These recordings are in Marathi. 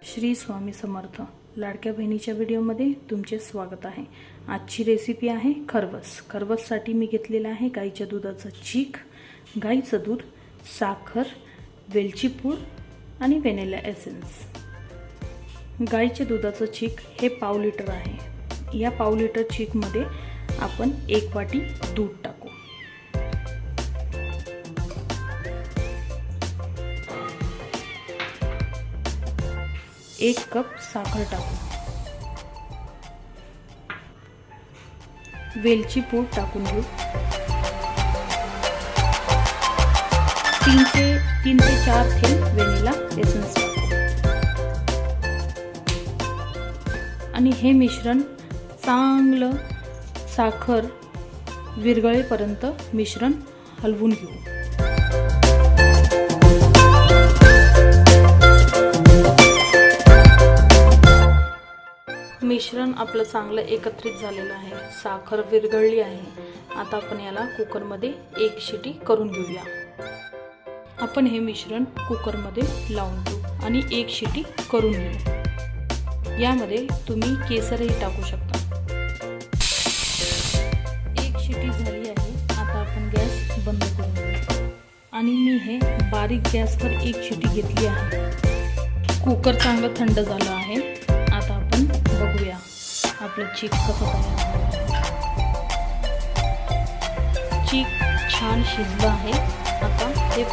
श्री स्वामी समर्थ। लाडक्या बहिणीच्या व्हिडिओमध्ये तुमचे स्वागत आहे। आजची रेसिपी आहे खरवस। खरवससाठी मी घेतलेला आहे गाईच्या दुधाचा चीक, गाईचं दूध, साखर, वेलची पूड आणि व्हॅनिला एसेन्स। गाईच्या दुधाचं चीक हे पाव लिटर आहे। या पाव लिटर चीकमध्ये आपण 1 वाटी दूध टाकू। 1 कप साखर टाकू। वेलची पूड टाकून घेऊ। 3 ते 4 थेंब व्हॅनिला एसेन्स टाकू आणि हे मिश्रण चांगलं साखर विरघळेपर्यंत मिश्रण हलवून घेऊ। मिश्रण आपलं चांगलं एकत्रित झालेलं आहे। साखर विरघळली आहे। आता आपण याला कुकरमध्ये 1 शिटी करून घेऊया। आपण हे मिश्रण कुकरमध्ये लावून घेऊ आणि 1 शिटी करून घेऊ। यामध्ये तुम्ही केसरही टाकू शकता। 1 शिटी झाली आहे। आता आपण गॅस बंद करून घेऊ आणि मी हे बारीक गॅसवर 1 शिटी घेतली आहे। कुकर चांगलं थंड झालं आहे। आता आपण बघूया आपलं चीक कसं तयार झालं। चीक छान शिजलं आहे। आता हे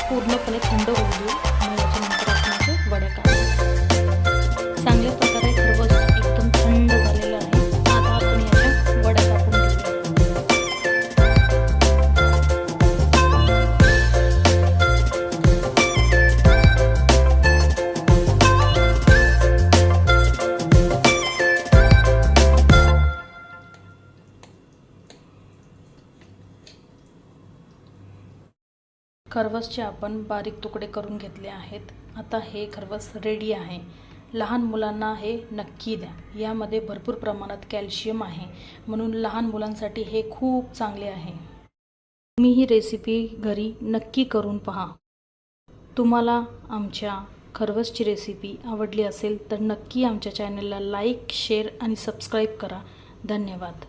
पूर्णपणे थंड होऊ देऊ आणि याच्यानंतर आपण याचे वड्या काढू। चांगल्या प्रकारे खरवस एकदम थंड झालेलं आहे। आता आपण याच्या वड्या कापून घेऊया। खरवसचे आपण बारीक तुकडे करून घेतले आहेत। आता हे खरवस रेडी आहे। लहान मुलांना हे नक्की द्या। यामध्ये भरपूर प्रमाणात कॅल्शियम आहे, म्हणून लहान मुलांसाठी हे खूप चांगले आहे। तुम्ही ही रेसिपी घरी नक्की करून पहा। तुम्हाला आमच्या खरवसची रेसिपी आवडली असेल तर नक्की आमच्या चॅनलला लाईक, शेअर आणि सबस्क्राईब करा। धन्यवाद।